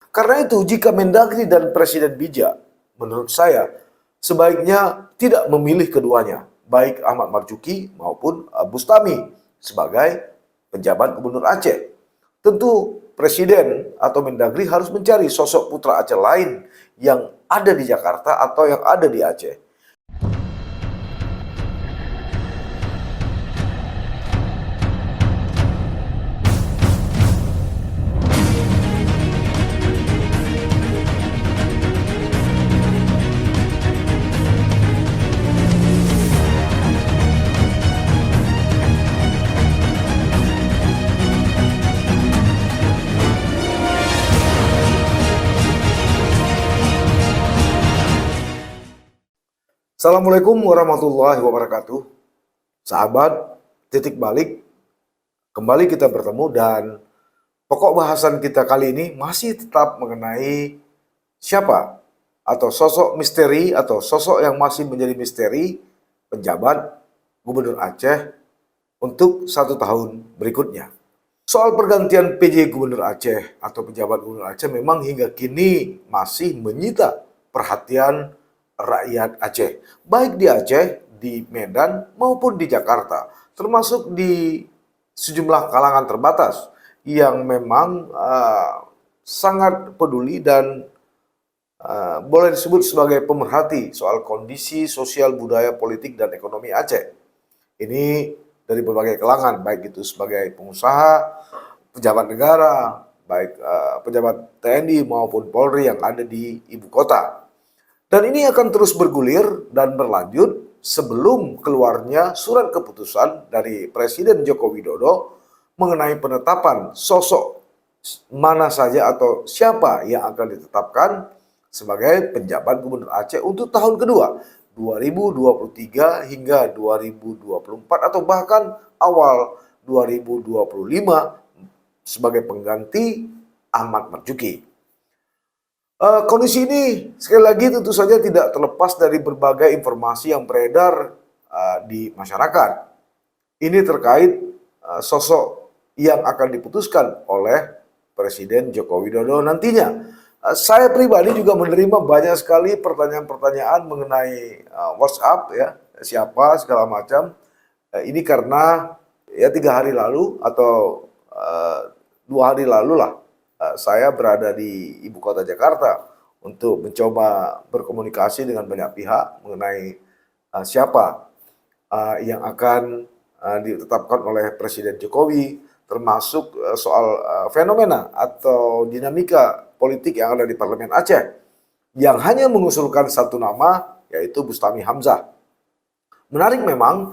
Karena itu jika Mendagri dan Presiden bijak, menurut saya sebaiknya tidak memilih keduanya, baik Ahmad Marzuki maupun Bustami sebagai penjabat Gubernur Aceh. Tentu Presiden atau Mendagri harus mencari sosok putra Aceh lain yang ada di Jakarta atau yang ada di Aceh. Assalamualaikum warahmatullahi wabarakatuh. Sahabat, titik balik, kembali kita bertemu dan pokok bahasan kita kali ini masih tetap mengenai siapa atau sosok misteri atau sosok yang masih menjadi misteri penjabat Gubernur Aceh untuk 1 tahun berikutnya. Soal pergantian PJ Gubernur Aceh atau pejabat Gubernur Aceh memang hingga kini masih menyita perhatian rakyat Aceh, baik di Aceh, di Medan, maupun di Jakarta, termasuk di sejumlah kalangan terbatas yang memang sangat peduli dan boleh disebut sebagai pemerhati soal kondisi sosial, budaya, politik, dan ekonomi Aceh. Ini dari berbagai kalangan, baik itu sebagai pengusaha, pejabat negara, baik pejabat TNI maupun Polri yang ada di ibu kota. Dan ini akan terus bergulir dan berlanjut sebelum keluarnya surat keputusan dari Presiden Joko Widodo mengenai penetapan sosok mana saja atau siapa yang akan ditetapkan sebagai penjabat Gubernur Aceh untuk tahun kedua, 2023 hingga 2024 atau bahkan awal 2025 sebagai pengganti Ahmad Marzuki. Kondisi ini sekali lagi tentu saja tidak terlepas dari berbagai informasi yang beredar di masyarakat. Ini terkait sosok yang akan diputuskan oleh Presiden Joko Widodo nantinya. Saya pribadi juga menerima banyak sekali pertanyaan-pertanyaan mengenai WhatsApp ya, siapa segala macam. Ini karena ya 3 hari lalu atau 2 hari lalu lah saya berada di ibu kota Jakarta untuk mencoba berkomunikasi dengan banyak pihak mengenai siapa yang akan ditetapkan oleh Presiden Jokowi, termasuk soal fenomena atau dinamika politik yang ada di Parlemen Aceh, yang hanya mengusulkan satu nama, yaitu Bustami Hamzah. Menarik memang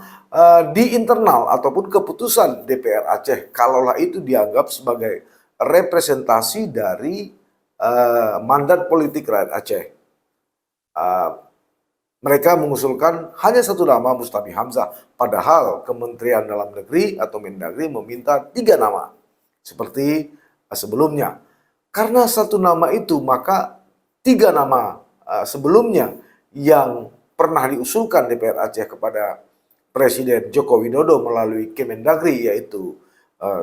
di internal ataupun keputusan DPR Aceh, kalaulah itu dianggap sebagai representasi dari mandat politik rakyat Aceh. Mereka mengusulkan hanya satu nama, Bustami Hamzah, padahal Kementerian Dalam Negeri atau Mendagri meminta 3 nama seperti sebelumnya. Karena satu nama itu, maka 3 nama sebelumnya yang pernah diusulkan DPR Aceh kepada Presiden Joko Widodo melalui Kemendagri, yaitu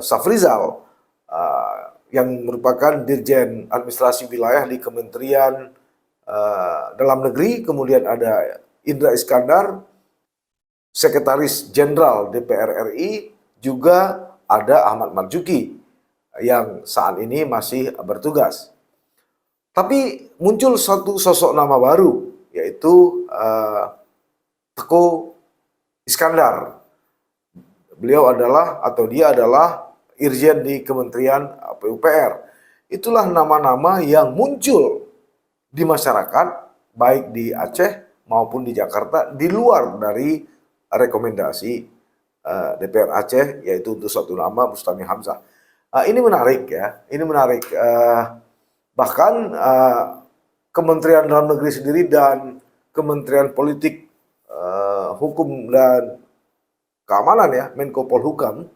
Safrizal, yang merupakan Dirjen Administrasi Wilayah di Kementerian Dalam Negeri, kemudian ada Indra Iskandar, Sekretaris Jenderal DPR RI, juga ada Ahmad Marzuki yang saat ini masih bertugas. Tapi muncul satu sosok nama baru, yaitu Teuku Iskandar. Beliau adalah atau dia adalah Irjen di Kementerian PUPR. Itulah nama-nama yang muncul di masyarakat, baik di Aceh maupun di Jakarta, di luar dari rekomendasi DPR Aceh, yaitu untuk satu nama, Bustami Hamzah. Ini menarik ya, ini menarik. Bahkan Kementerian Dalam Negeri sendiri dan Kementerian Politik, Hukum dan Keamanan ya, Menko Polhukam,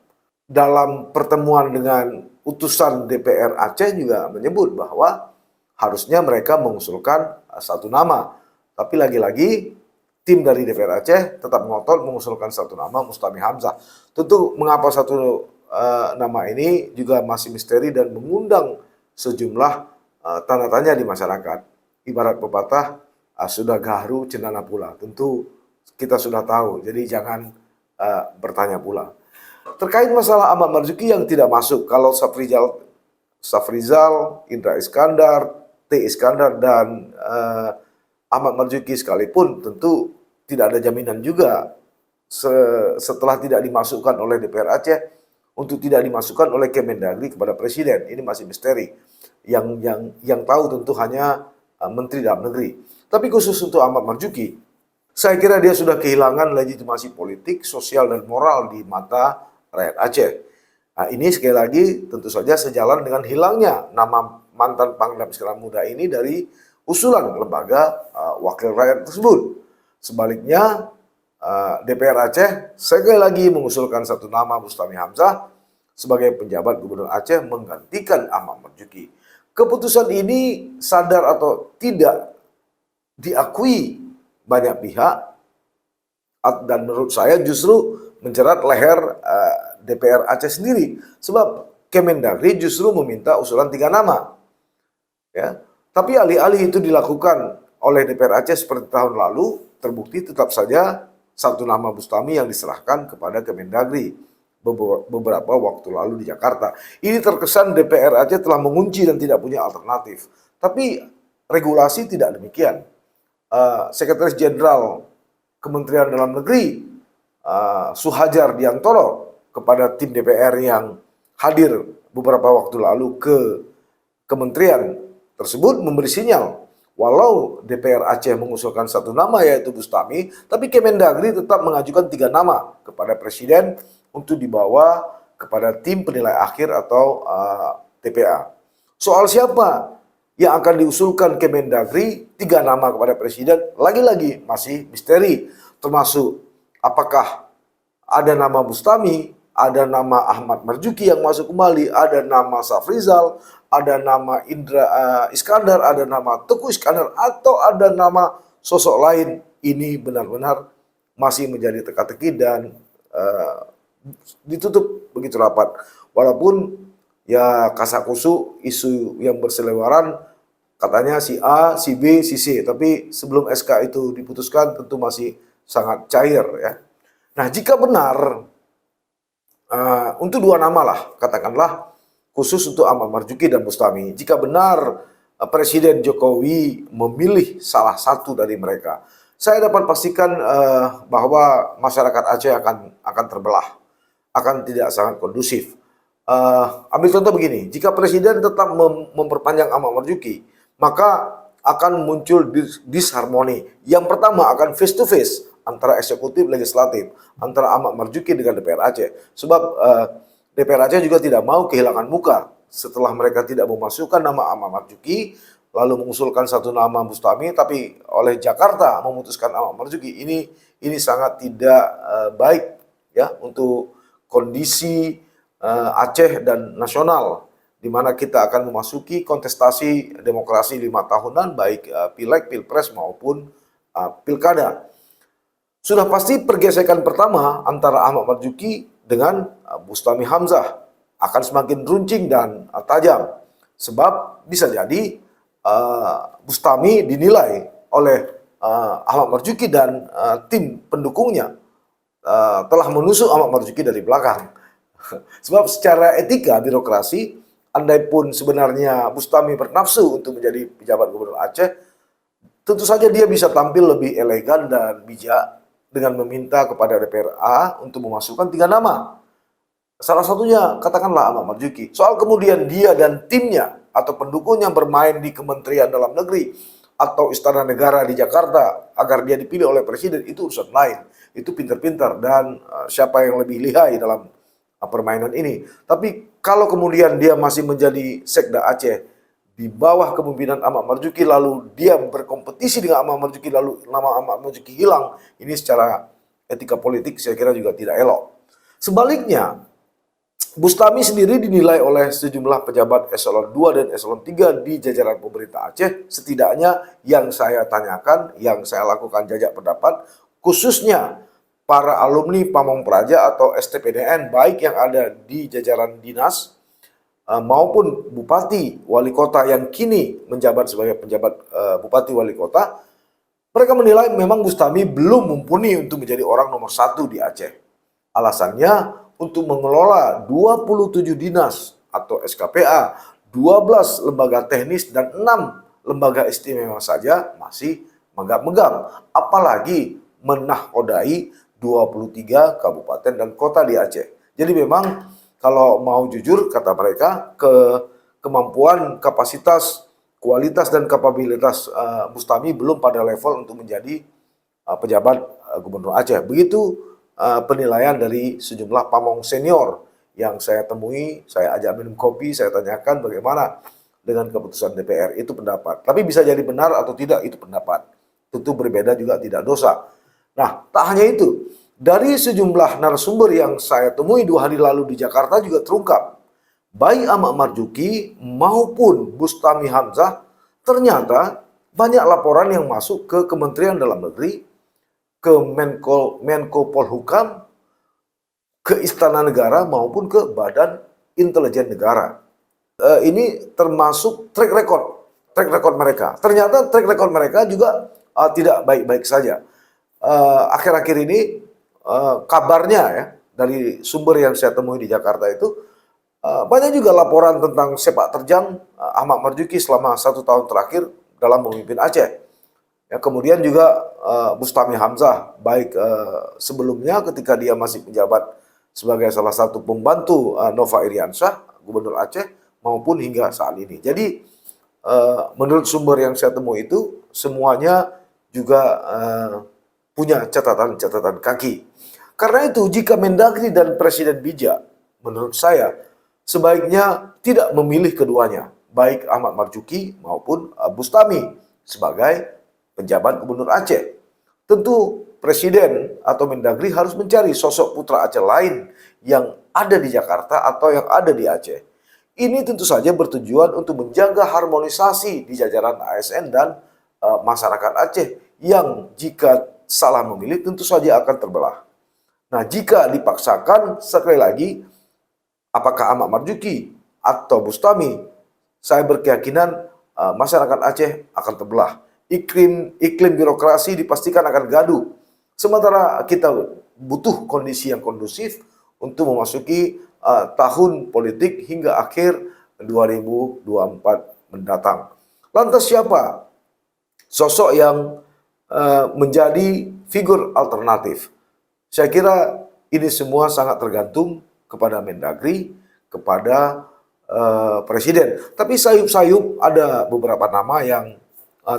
dalam pertemuan dengan utusan DPR Aceh juga menyebut bahwa harusnya mereka mengusulkan satu nama. Tapi lagi-lagi tim dari DPR Aceh tetap ngotot mengusulkan satu nama, Bustami Hamzah. Tentu mengapa satu nama ini juga masih misteri dan mengundang sejumlah tanda tanya di masyarakat. Ibarat pepatah, sudah gaharu cendana pula. Tentu kita sudah tahu, jadi jangan bertanya pula. Terkait masalah Ahmad Marzuki yang tidak masuk, kalau Safrizal, Indra Iskandar, T. Iskandar, dan Ahmad Marzuki sekalipun tentu tidak ada jaminan juga setelah tidak dimasukkan oleh DPR Aceh untuk tidak dimasukkan oleh Kemendagri kepada Presiden. Ini masih misteri. Yang tahu tentu hanya Menteri Dalam Negeri. Tapi khusus untuk Ahmad Marzuki, saya kira dia sudah kehilangan legitimasi politik, sosial, dan moral di mata rakyat Aceh. Nah, ini sekali lagi tentu saja sejalan dengan hilangnya nama mantan Pangdam Skala Muda ini dari usulan lembaga wakil rakyat tersebut. Sebaliknya, DPR Aceh sekali lagi mengusulkan satu nama, Bustami Hamzah, sebagai penjabat Gubernur Aceh menggantikan Ahmad Marzuki. Keputusan ini sadar atau tidak diakui banyak pihak, dan menurut saya justru menjerat leher DPR Aceh sendiri, sebab Kemendagri justru meminta usulan 3 nama. Ya. Tapi alih-alih itu dilakukan oleh DPR Aceh seperti tahun lalu, terbukti tetap saja satu nama Bustami yang diserahkan kepada Kemendagri beberapa waktu lalu di Jakarta. Ini terkesan DPR Aceh telah mengunci dan tidak punya alternatif. Tapi regulasi tidak demikian. Sekretaris Jenderal Kementerian Dalam Negeri Suhajar Diantoro kepada tim DPR yang hadir beberapa waktu lalu ke kementerian tersebut memberi sinyal, walau DPR Aceh mengusulkan satu nama yaitu Bustami, tapi Kemendagri tetap mengajukan 3 nama kepada Presiden untuk dibawa kepada tim penilai akhir atau TPA. Soal siapa yang akan diusulkan Kemendagri 3 nama kepada Presiden, lagi-lagi masih misteri, termasuk apakah ada nama Bustami, ada nama Ahmad Marzuki yang masuk kembali, ada nama Safrizal, ada nama Indra Iskandar, ada nama Teguh Iskandar, atau ada nama sosok lain. Ini benar-benar masih menjadi teka-teki dan ditutup begitu rapat. Walaupun ya kasakusu isu yang berseliweran, katanya si A, si B, si C. Tapi sebelum SK itu diputuskan tentu masih sangat cair ya. Nah, jika benar untuk 2 nama lah, katakanlah khusus untuk Ahmad Marzuki dan Bustami, jika benar Presiden Jokowi memilih salah satu dari mereka, saya dapat pastikan bahwa masyarakat Aceh akan terbelah, akan tidak sangat kondusif. Ambil contoh begini, jika Presiden tetap memperpanjang Ahmad Marzuki, maka akan muncul disharmoni. Yang pertama akan face to face antara eksekutif legislatif, antara Ahmad Marzuki dengan DPR Aceh. Sebab DPR Aceh juga tidak mau kehilangan muka setelah mereka tidak memasukkan nama Ahmad Marzuki, lalu mengusulkan satu nama Bustami, tapi oleh Jakarta memutuskan Ahmad Marzuki. Ini sangat tidak baik ya untuk kondisi Aceh dan nasional, di mana kita akan memasuki kontestasi demokrasi 5 tahunan, baik pileg, pilpres maupun pilkada. Sudah pasti pergesekan pertama antara Ahmad Marzuki dengan Bustami Hamzah akan semakin runcing dan tajam, sebab bisa jadi Bustami dinilai oleh Ahmad Marzuki dan tim pendukungnya telah menusuk Ahmad Marzuki dari belakang. Sebab secara etika birokrasi, andai pun sebenarnya Bustami bernafsu untuk menjadi pejabat Gubernur Aceh, tentu saja dia bisa tampil lebih elegan dan bijak dengan meminta kepada DPRA untuk memasukkan 3 nama. Salah satunya katakanlah Ahmad Marzuki. Soal kemudian dia dan timnya atau pendukungnya bermain di Kementerian Dalam Negeri atau Istana Negara di Jakarta agar dia dipilih oleh Presiden, itu urusan lain. Itu pintar-pintar dan siapa yang lebih lihai dalam permainan ini. Tapi kalau kemudian dia masih menjadi Sekda Aceh di bawah kepemimpinan Ahmad Marzuki, lalu dia berkompetisi dengan Ahmad Marzuki, lalu nama Ahmad Marzuki hilang, ini secara etika politik saya kira juga tidak elok. Sebaliknya, Bustami sendiri dinilai oleh sejumlah pejabat eselon 2 dan eselon 3 di jajaran pemerintah Aceh, setidaknya yang saya tanyakan, yang saya lakukan jajak pendapat, khususnya para alumni Pamong Praja atau STPDN, baik yang ada di jajaran dinas maupun bupati wali kota yang kini menjabat sebagai penjabat bupati wali kota, mereka menilai memang Bustami belum mumpuni untuk menjadi orang nomor satu di Aceh. Alasannya untuk mengelola 27 dinas atau SKPA, 12 lembaga teknis dan 6 lembaga istimewa saja masih megap-megap. Apalagi menakodai 23 kabupaten dan kota di Aceh. Jadi memang kalau mau jujur kata mereka, kemampuan, kapasitas, kualitas dan kapabilitas Bustami belum pada level untuk menjadi pejabat Gubernur Aceh. Begitu penilaian dari sejumlah pamong senior yang saya temui, saya ajak minum kopi, saya tanyakan bagaimana dengan keputusan DPR, itu pendapat. Tapi bisa jadi benar atau tidak, itu pendapat. Tentu berbeda juga tidak dosa. Nah, tak hanya itu, dari sejumlah narasumber yang saya temui 2 hari lalu di Jakarta juga terungkap, baik Ahmad Marzuki maupun Bustami Hamzah, ternyata banyak laporan yang masuk ke Kementerian Dalam Negeri, ke Menko Polhukam, ke Istana Negara maupun ke Badan Intelijen Negara. Ini termasuk track record mereka. Ternyata track record mereka juga tidak baik-baik saja. Akhir-akhir ini kabarnya ya dari sumber yang saya temui di Jakarta itu banyak juga laporan tentang sepak terjang Ahmad Marzuki selama 1 tahun terakhir dalam memimpin Aceh. Ya, kemudian juga Bustami Hamzah, baik sebelumnya ketika dia masih menjabat sebagai salah satu pembantu Nova Iriansyah, Gubernur Aceh, maupun hingga saat ini. Jadi menurut sumber yang saya temui itu semuanya juga punya catatan-catatan kaki. Karena itu jika Mendagri dan Presiden bijak, menurut saya sebaiknya tidak memilih keduanya, baik Ahmad Marzuki maupun Bustami sebagai penjabat Gubernur Aceh. Tentu Presiden atau Mendagri harus mencari sosok putra Aceh lain yang ada di Jakarta atau yang ada di Aceh. Ini tentu saja bertujuan untuk menjaga harmonisasi di jajaran ASN dan masyarakat Aceh yang jika salah memilih tentu saja akan terbelah. Nah, jika dipaksakan, sekali lagi, apakah Ahmad Marzuki atau Bustami, saya berkeyakinan masyarakat Aceh akan terbelah. Iklim birokrasi dipastikan akan gaduh. Sementara kita butuh kondisi yang kondusif untuk memasuki tahun politik hingga akhir 2024 mendatang. Lantas siapa sosok yang menjadi figur alternatif? Saya kira ini semua sangat tergantung kepada Mendagri, kepada Presiden. Tapi sayup-sayup ada beberapa nama yang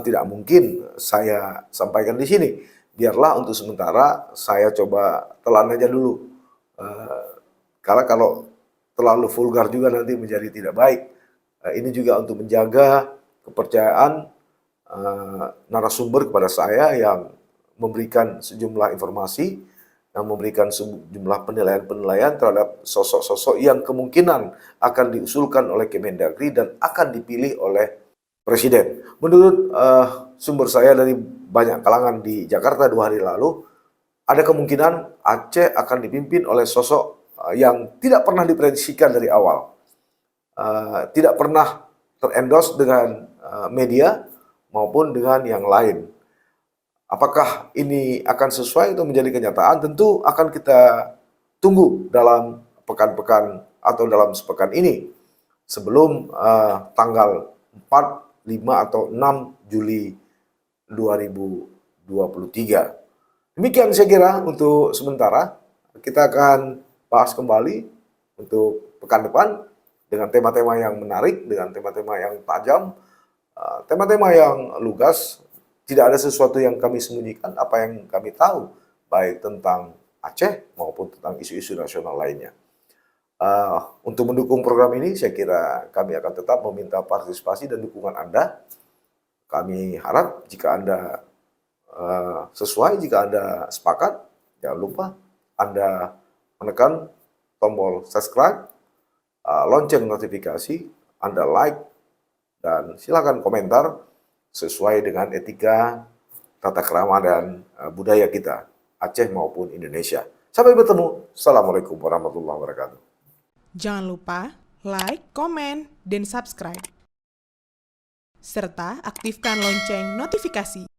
tidak mungkin saya sampaikan di sini. Biarlah untuk sementara saya coba telan aja dulu. Karena kalau terlalu vulgar juga nanti menjadi tidak baik. Ini juga untuk menjaga kepercayaan narasumber kepada saya yang memberikan sejumlah informasi, yang memberikan sejumlah penilaian-penilaian terhadap sosok-sosok yang kemungkinan akan diusulkan oleh Kemendagri dan akan dipilih oleh Presiden. Menurut sumber saya dari banyak kalangan di Jakarta 2 hari lalu, ada kemungkinan Aceh akan dipimpin oleh sosok yang tidak pernah diprediksikan dari awal. Tidak pernah terendorse dengan media maupun dengan yang lain. Apakah ini akan sesuai untuk menjadi kenyataan? Tentu akan kita tunggu dalam pekan-pekan atau dalam sepekan ini sebelum tanggal 4, 5 atau 6 Juli 2023. Demikian saya kira untuk sementara. Kita akan bahas kembali untuk pekan depan dengan tema-tema yang menarik, dengan tema-tema yang tajam, tema-tema yang lugas. Tidak ada sesuatu yang kami sembunyikan, apa yang kami tahu, baik tentang Aceh maupun tentang isu-isu nasional lainnya. Untuk mendukung program ini, saya kira kami akan tetap meminta partisipasi dan dukungan Anda. Kami harap jika Anda sesuai, jika Anda sepakat, jangan lupa Anda menekan tombol subscribe, lonceng notifikasi, Anda like, dan silakan komentar sesuai dengan etika, tata krama, dan budaya kita, Aceh maupun Indonesia. Sampai bertemu. Assalamualaikum warahmatullahi wabarakatuh. Jangan lupa like, komen, dan subscribe. Serta aktifkan lonceng notifikasi.